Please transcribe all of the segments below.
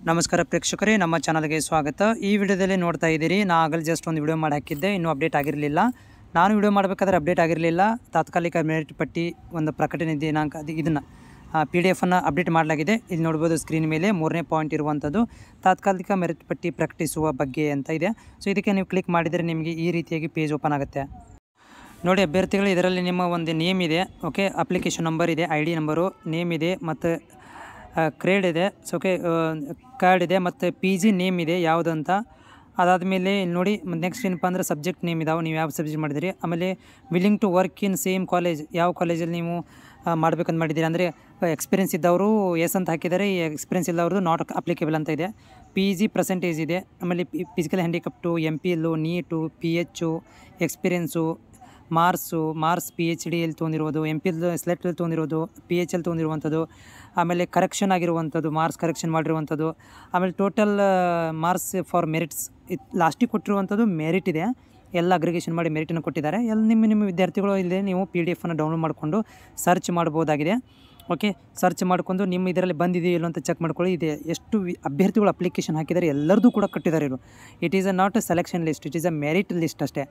ನಮಸ್ಕಾರ ಪ್ರೇಕ್ಷಕರೇ, ನಮ್ಮ ಚಾನಲ್ಗೆ ಸ್ವಾಗತ. ಈ ವಿಡಿಯೋದಲ್ಲಿ ನೋಡ್ತಾ ಇದ್ದೀರಿ, ನಾನು ಆಗಲೇ ಜಸ್ಟ್ ಒಂದು ವಿಡಿಯೋ ಮಾಡಿ ಹಾಕಿದ್ದೆ, ಇನ್ನೂ ಅಪ್ಡೇಟ್ ಆಗಿರಲಿಲ್ಲ. ನಾನು ವಿಡಿಯೋ ಮಾಡಬೇಕಾದ್ರೆ ಅಪ್ಡೇಟ್ ಆಗಿರಲಿಲ್ಲ. ತಾತ್ಕಾಲಿಕ ಮೆರಿಟ್ ಪಟ್ಟಿ ಒಂದು ಪ್ರಕಟಣೆ ದಿನಾಂಕ ಇದನ್ನು PDF ಅನ್ನು ಅಪ್ಡೇಟ್ ಮಾಡಲಾಗಿದೆ. ಇಲ್ಲಿ ನೋಡ್ಬೋದು ಸ್ಕ್ರೀನ್ ಮೇಲೆ 3ನೇ ಪಾಯಿಂಟ್ ಇರುವಂಥದ್ದು ತಾತ್ಕಾಲಿಕ ಮೆರಿಟ್ ಪಟ್ಟಿ ಪ್ರಕಟಿಸುವ ಬಗ್ಗೆ ಅಂತ ಇದೆ. ಸೊ ಇದಕ್ಕೆ ನೀವು ಕ್ಲಿಕ್ ಮಾಡಿದರೆ ನಿಮಗೆ ಈ ರೀತಿಯಾಗಿ ಪೇಜ್ ಓಪನ್ ಆಗುತ್ತೆ. ನೋಡಿ ಅಭ್ಯರ್ಥಿಗಳು, ಇದರಲ್ಲಿ ನಿಮ್ಮ ಒಂದು ನೇಮ್ ಇದೆ, ಓಕೆ, ಅಪ್ಲಿಕೇಶನ್ ನಂಬರ್ ಇದೆ, ID ನಂಬರು, ನೇಮ್ ಇದೆ, ಮತ್ತು ಕ್ರೇಡ್ ಇದೆ, ಓಕೆ, ಕಾರ್ಡ್ ಇದೆ, ಮತ್ತು PG ನೇಮ್ ಇದೆ ಯಾವುದು ಅಂತ. ಅದಾದಮೇಲೆ ನೋಡಿ ನೆಕ್ಸ್ಟ್ ಏನಪ್ಪ ಅಂದರೆ ಸಬ್ಜೆಕ್ಟ್ ನೇಮ್ ಇದಾವೆ, ನೀವು ಯಾವ ಸಬ್ಜೆಕ್ಟ್ ಮಾಡಿದಿರಿ. ಆಮೇಲೆ willing to work in same college, ಯಾವ ಕಾಲೇಜಲ್ಲಿ ನೀವು ಮಾಡ್ಬೇಕಂತ ಮಾಡಿದ್ದೀರಿ. ಅಂದರೆ ಎಕ್ಸ್ಪೀರಿಯನ್ಸ್ ಇದ್ದವರು ಎಸ್ ಅಂತ ಹಾಕಿದ್ದಾರೆ, ಈ ಎಕ್ಸ್ಪೀರಿಯನ್ಸ್ ಇಲ್ಲವ್ರದ್ದು ನಾಟ್ ಅಪ್ಲಿಕೇಬಲ್ ಅಂತ ಇದೆ. PG ಪರ್ಸೆಂಟೇಜ್ ಇದೆ. ಆಮೇಲೆ physical handicapped, MPL, NEET, PH, experience, marks PhD ಎಲ್ಲಿ ತೊಗೊಂಡಿರೋದು, MPL ಸೆಲೆಕ್ಟಲ್ಲಿ ತೊಗೊಂಡಿರೋದು, PHL ತೊಗೊಂಡಿರುವಂಥದ್ದು, ಆಮೇಲೆ ಕರೆಕ್ಷನ್ ಆಗಿರುವಂಥದ್ದು, ಮಾರ್ಕ್ಸ್ ಕರೆಕ್ಷನ್ ಮಾಡಿರುವಂಥದ್ದು, ಆಮೇಲೆ ಟೋಟಲ್ ಮಾರ್ಕ್ಸ್ ಫಾರ್ ಮೆರಿಟ್ಸ್ ಲಾಸ್ಟಿಗೆ ಕೊಟ್ಟಿರುವಂಥದ್ದು ಮೆರಿಟ್ ಇದೆ. ಎಲ್ಲ ಅಗ್ರಿಗೇಷನ್ ಮಾಡಿ ಮೆರಿಟನ್ನು ಕೊಟ್ಟಿದ್ದಾರೆ. ನಿಮ್ಮ ವಿದ್ಯಾರ್ಥಿಗಳು ಇಲ್ಲಿ ನೀವು PDF ಅನ್ನು ಡೌನ್ಲೋಡ್ ಮಾಡಿಕೊಂಡು ಸರ್ಚ್ ಮಾಡ್ಬೋದಾಗಿದೆ. ಓಕೆ, ಸರ್ಚ್ ಮಾಡ್ಕೊಂಡು ನಿಮ್ಮ ಇದರಲ್ಲಿ ಬಂದಿದೆಯೋ ಇಲ್ಲ ಅಂತ ಚೆಕ್ ಮಾಡ್ಕೊಳ್ಳಿ. ಇದೆ ಎಷ್ಟು ಅಭ್ಯರ್ಥಿಗಳು ಅಪ್ಲಿಕೇಶನ್ ಹಾಕಿದ್ದಾರೆ ಎಲ್ಲರದ್ದು ಕೂಡ ಕಟ್ಟಿದ್ದಾರೆ ಇವರು. It is not a selection list, it is a merit list ಅಷ್ಟೇ.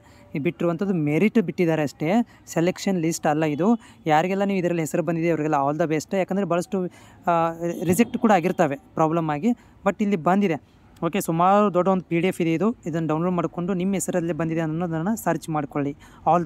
ಬಿಟ್ಟಿರುವಂಥದ್ದು ಮೆರಿಟ್ ಬಿಟ್ಟಿದ್ದಾರೆ ಅಷ್ಟೇ, ಸೆಲೆಕ್ಷನ್ ಲಿಸ್ಟ್ ಅಲ್ಲ ಇದು. ಯಾರಿಗೆಲ್ಲ ನೀವು ಇದರಲ್ಲಿ ಹೆಸರು ಬಂದಿದೆ ಅವರಿಗೆಲ್ಲ ಆಲ್ ದ ಬೆಸ್ಟ್. ಯಾಕಂದರೆ ಭಾಳಷ್ಟು ರಿಜೆಕ್ಟ್ ಕೂಡ ಆಗಿರ್ತವೆ ಪ್ರಾಬ್ಲಮ್ ಆಗಿ, ಬಟ್ ಇಲ್ಲಿ ಬಂದಿದೆ. ಓಕೆ, ಸುಮಾರು ದೊಡ್ಡ ಒಂದು PDF ಇದೆ ಇದು. ಇದನ್ನು ಡೌನ್ಲೋಡ್ ಮಾಡಿಕೊಂಡು ನಿಮ್ಮ ಹೆಸರಲ್ಲಿ ಬಂದಿದೆ ಅನ್ನೋದನ್ನು ಸರ್ಚ್ ಮಾಡ್ಕೊಳ್ಳಿ. ಆಲ್